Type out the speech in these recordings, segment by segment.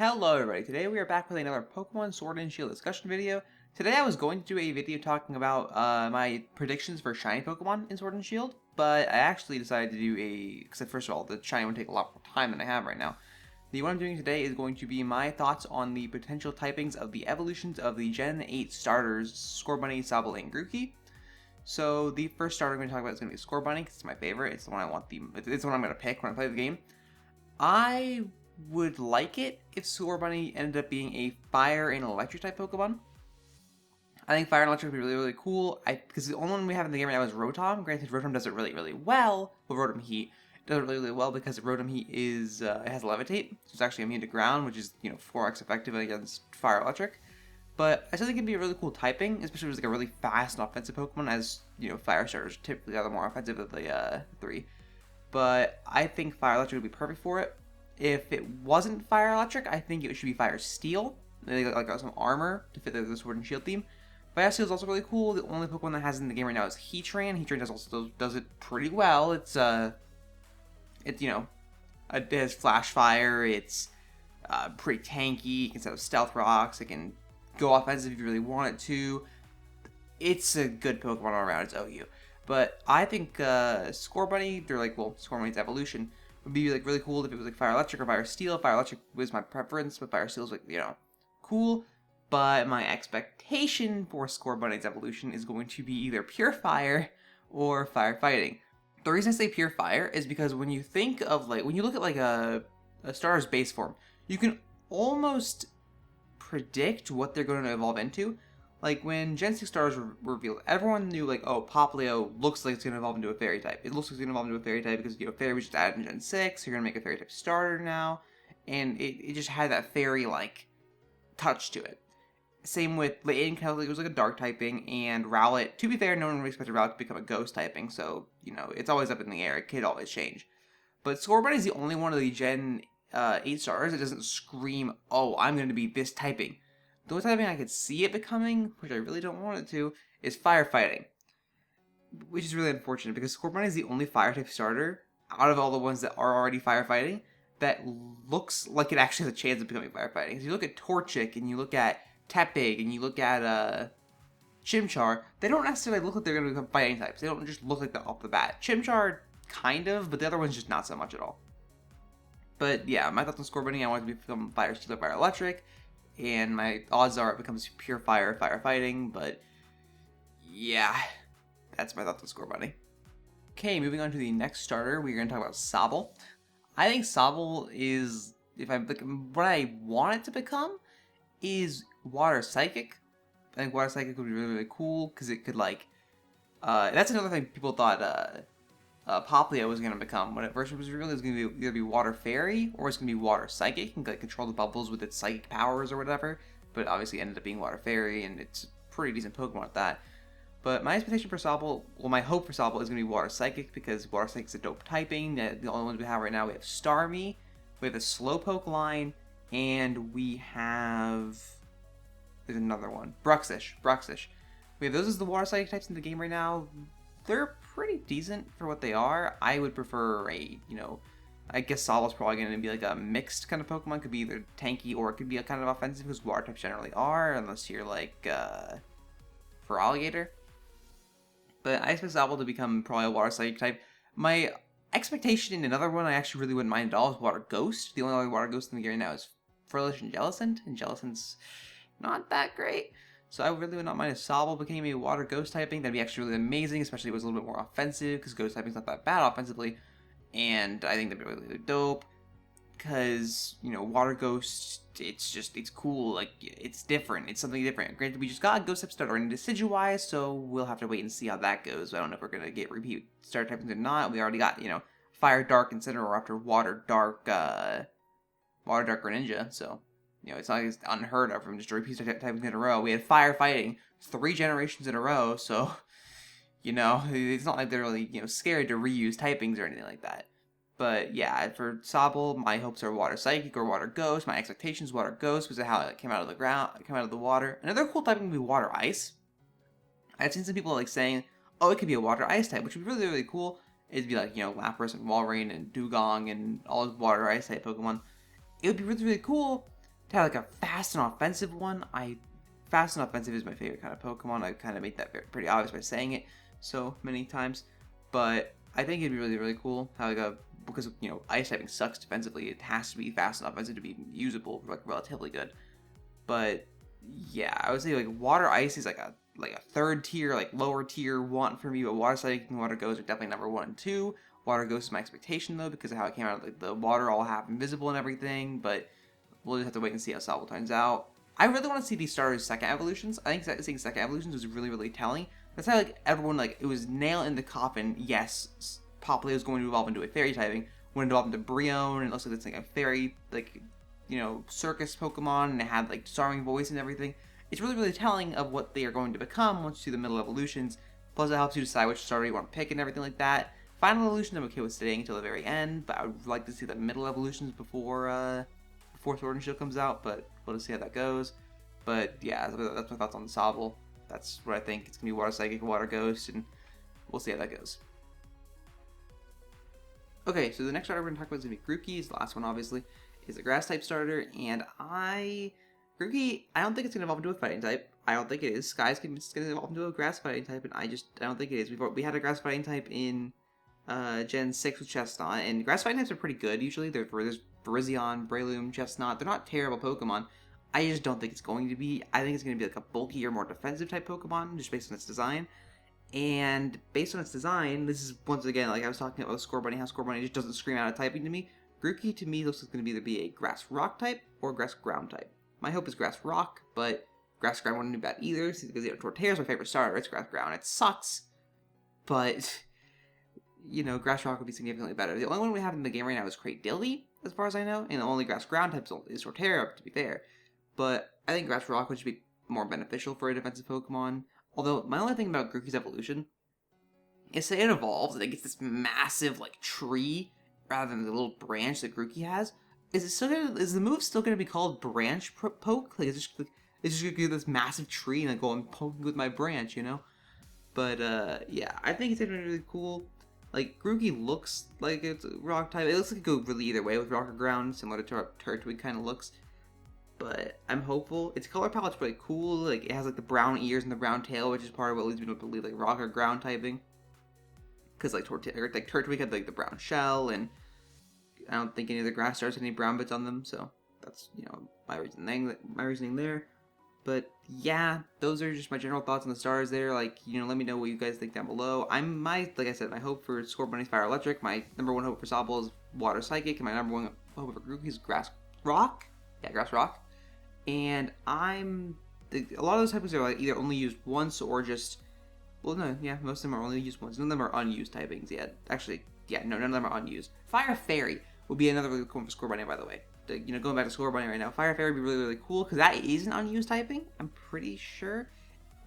Hello everybody, today we are back with another Pokemon Sword and Shield discussion video. Today I was going to do a video talking about my predictions for shiny Pokemon in Sword and Shield, but I actually decided to do because first of all, the shiny would take a lot more time than I have right now. The one I'm doing today is going to be my thoughts on the potential typings of the evolutions of the Gen 8 starters, Scorbunny, Sobble, and Grookey. So the first starter I'm going to talk about is going to be Scorbunny, because it's my favorite. It's the one it's the one I'm going to pick when I play the game. I would like it if Scorbunny ended up being a fire and electric type Pokemon. I think fire and electric would be really, really cool. Because the only one we have in the game right now is Rotom. Granted, Rotom does it really, really well with Rotom Heat. It does it really, really well because Rotom Heat it has Levitate, so it's actually immune to ground, which is 4x effective against fire electric. But I still think it'd be a really cool typing, especially if it's like a really fast and offensive Pokemon, as fire starters typically are the more offensive of the three. But I think fire electric would be perfect for it. If it wasn't fire electric, I think it should be fire steel, like some armor to fit the sword and shield theme. Fire steel is also really cool. The only Pokemon that has it in the game right now is Heatran. Heatran does it pretty well. It has flash fire. It's pretty tanky. It can set up stealth rocks. It can go offensive if you really want it to. It's a good Pokemon all around. It's OU. But I think Scorbunny, Scorbunny's evolution would be really cool if it was like fire electric or fire steel. Fire electric was my preference, but fire steel is cool. But my expectation for Scorbunny's evolution is going to be either pure fire or firefighting. The reason I say pure fire is because when you think of when you look at a starter's base form, you can almost predict what they're going to evolve into. Like, when Gen 6 starters were revealed, everyone knew, Popplio looks like it's going to evolve into a fairy type. It looks like it's going to evolve into a fairy type because, fairy was just added in Gen 6, you're going to make a fairy type starter now, and it just had that fairy, touch to it. Same with Layton, it was like a dark typing, and Rowlet, to be fair, no one really expected Rowlet to become a ghost typing, so, it's always up in the air, it could always change. But Scorbunny is the only one of the Gen 8 starters that doesn't scream, oh, I'm going to be this typing. The only typing I could see it becoming, which I really don't want it to, is firefighting. Which is really unfortunate because Scorbunny is the only fire type starter out of all the ones that are already firefighting that looks like it actually has a chance of becoming firefighting. Because you look at Torchic and you look at Tepig and you look at Chimchar, they don't necessarily look like they're going to become fighting types. They don't just look like that off the bat. Chimchar, kind of, but the other one's just not so much at all. But yeah, my thoughts on Scorbunny, I want it to become fire steel or fire electric. And my odds are it becomes pure fire, firefighting, but yeah, that's my thoughts on Scorbunny. Okay, moving on to the next starter, we're going to talk about Sobble. I think Sobble is, what I want it to become is Water Psychic. I think Water Psychic would be really, really cool, because it could, that's another thing people thought, Popplio was going to become. When it first was revealed, it was going to either be Water Fairy or it's going to be Water Psychic and control the bubbles with its psychic powers or whatever. But obviously ended up being Water Fairy, and it's a pretty decent Pokemon at that. But my expectation for Sobble, my hope for Sobble is going to be Water Psychic because Water Psychic is a dope typing. The only ones we have right now, we have Starmie, we have a Slowpoke line, and we have... there's another one. Bruxish. We have those as the Water Psychic types in the game right now. They're pretty decent for what they are. I would prefer I guess Sobble's probably going to be a mixed kind of Pokemon. Could be either tanky or it could be a kind of offensive because water types generally are, unless you're for Alligator. But I expect Sobble to become probably a Water Psychic type. My expectation in another one I actually really wouldn't mind at all is Water Ghost. The only other Water Ghost in the game right now is Furlish and Jellicent, and Jellicent's not that great. So I really would not mind if Sobble became a Water Ghost typing. That'd be actually really amazing, especially if it was a little bit more offensive, because Ghost typing's not that bad offensively. And I think that'd be really, really dope. Because, Water Ghost, it's cool. It's different. It's something different. Granted, we just got a Ghost type starter in Decidueye, so we'll have to wait and see how that goes. I don't know if we're going to get repeat starter typings or not. We already got, Fire, Dark, and Cinder after Water, Dark Greninja, so... it's not unheard of from just a repeat typing in a row. We had firefighting 3 generations in a row, so, it's not like they're really, scared to reuse typings or anything like that. But, yeah, for Sobble, my hopes are Water Psychic or Water Ghost. My expectations Water Ghost because of how it came out of the ground, came out of the water. Another cool typing would be Water Ice. I've seen some people, saying, oh, it could be a Water Ice type, which would be really, really cool. It'd be Lapras and Walrein and Dugong and all those Water Ice type Pokemon. It would be really, really cool. to have like a fast and offensive one, fast and offensive is my favorite kind of Pokemon. I kind of made that pretty obvious by saying it so many times. But I think it'd be really, really cool how like because ice typing sucks defensively. It has to be fast and offensive to be usable, like relatively good. But yeah, I would say like water ice is like a third tier, like lower tier one for me. But water psychic and water ghost are definitely number 1 and 2. Water ghost is my expectation though, because of how it came out. Like the water all half invisible and everything. But we'll just have to wait and see how Sobble turns out. I really want to see these starters' second evolutions. I think seeing second evolutions was really, really telling. That's how like everyone it was nail in the coffin. Yes, Poplay was going to evolve into a fairy typing. When it evolved into Brion, and it looks like it's like a fairy circus Pokemon, and it had like charming voice and everything. It's really, really telling of what they are going to become once you do the middle evolutions. Plus, it helps you decide which starter you want to pick and everything like that. Final evolutions, I'm okay with staying until the very end, but I would like to see the middle evolutions before Sword and Shield comes out. But we'll just see how that goes. But yeah, that's my thoughts on the Sobble. That's what I think. It's gonna be Water Psychic, Water Ghost, and we'll see how that goes. Okay, so the next starter we're gonna talk about is gonna be Grookey. It's the last one, obviously. Is a Grass type starter, and Grookey, I don't think it's gonna evolve into a Fighting type. I don't think it is. Sky's gonna evolve into a Grass Fighting type, and I don't think it is. We had a Grass Fighting type in Gen 6 with Chestnut, and Grass Fighting types are pretty good usually. There's Virizion, Breloom, Chestnut. They're not terrible Pokemon. I just don't think it's going to be. I think it's going to be like a bulkier, more defensive type Pokemon, just based on its design. And based on its design, this is once again, like I was talking about Scorbunny, how Scorbunny just doesn't scream out of typing to me. Grookey to me looks like it's going to either be a Grass Rock type or Grass Ground type. My hope is Grass Rock, but Grass Ground wouldn't be bad either, because Torterra's my favorite starter. It's Grass Ground. It sucks, but Grass Rock would be significantly better. The only one we have in the game right now is Cradilly, as far as I know, and the only Grass Ground type is Torterra, to be fair. But I think Grass Rock would be more beneficial for a defensive Pokemon. Although, my only thing about Grookey's evolution is that it evolves and it gets this massive, tree, rather than the little branch that Grookey has. Is the move still going to be called Branch Poke? It's just going to be this massive tree and go and poke with my branch, But, yeah, I think it's going to be really cool. Grookey looks like it's a rock type. It looks like it could go really either way with rock or ground, similar to how Turtwig kind of looks. But I'm hopeful. Its color palette's really cool. It has the brown ears and the brown tail, which is part of what leads me to believe rock or ground typing. Because Turtwig had the brown shell, and I don't think any of the grass stars had any brown bits on them. So that's my reasoning there. But yeah, those are just my general thoughts on the stars there. Let me know what you guys think down below. Like I said, my hope for Scorbunny's Fire Electric. My number 1 hope for Sobble is Water Psychic, and my number 1 hope for Grookey is Grass Rock. Yeah, Grass Rock. And a lot of those typings are either only used once or just, most of them are only used once. None of them are unused typings yet. Actually, none of them are unused. Fire Fairy would be another really cool one for Scorbunny, by the way. Going back to Scorbunny right now, Fire Fairy would be really, really cool, because that is an unused typing, I'm pretty sure.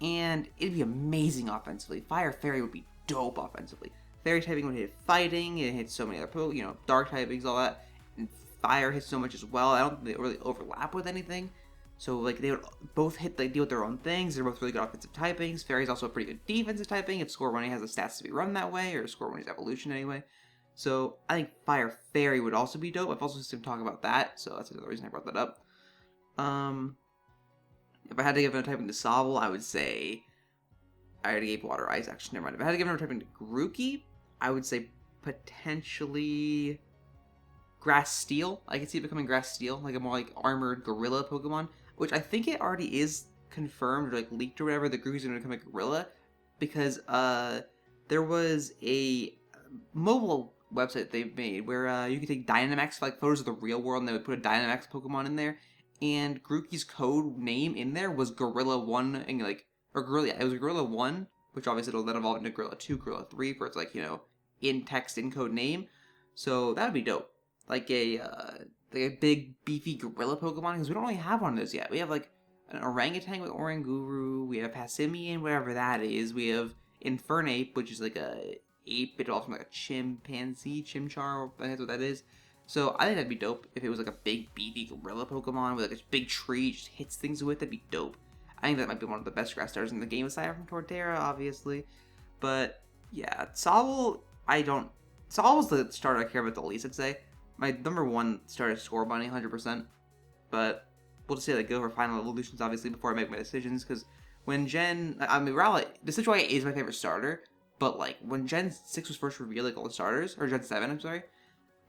And it'd be amazing offensively. Fire Fairy would be dope offensively. Fairy typing would hit fighting, it hits so many other dark typings, all that. And fire hits so much as well. I don't think they really overlap with anything. So, they would both deal with their own things. They're both really good offensive typings. Fairy's also a pretty good defensive typing if Scorbunny has the stats to be run that way, or Scorbunny's evolution anyway. So, I think Fire Fairy would also be dope. I've also seen him talk about that, so that's another reason I brought that up. If I had to give another typing to Sobble, I would say... I already gave Water Ice, actually, never mind. If I had to give another typing to Grookey, I would say potentially... Grass Steel. I could see it becoming Grass Steel, a more armored gorilla Pokemon, which I think it already is confirmed or leaked or whatever that Grookey's going to become a gorilla, because there was a mobile website they've made where you could take Dynamax photos of the real world, and they would put a Dynamax Pokemon in there, and Grookey's code name in there was Gorilla 1, and or Gorilla, it was Gorilla 1, which obviously it'll then evolve into Gorilla 2, Gorilla 3, where it's in text, in code name, so that would be dope. A big, beefy gorilla Pokemon, because we don't really have one of those yet. We have, an orangutan with Oranguru, we have Passimian, whatever that is, we have Infernape, which is a ape, it evolves from a chimpanzee, Chimchar, I think that's what that is. So I think that'd be dope if it was a big, beefy gorilla Pokemon with a big tree, just hits things with, that'd be dope. I think that might be one of the best grass stars in the game, aside from Torterra, obviously. But, yeah, Sobble was the starter I care about the least, I'd say. My number 1 starter is Scorbunny, 100%. But we'll just say like go for final evolutions, obviously, before I make my decisions, because when Rowlet, Decidueye is my favorite starter, but like when Gen 6 was first revealed, like all the starters, or Gen 7, I'm sorry,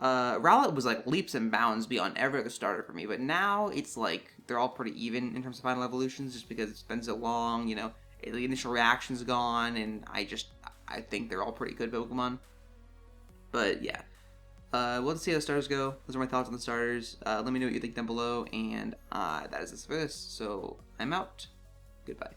Rowlet was like leaps and bounds beyond every other starter for me, but now it's like they're all pretty even in terms of final evolutions, just because it's been so long, you know, the initial reaction's gone, and I think they're all pretty good Pokemon. But yeah, we'll see how the starters go. Those are my thoughts on the starters. Let me know what you think down below, and that is it for this. So I'm out. Goodbye.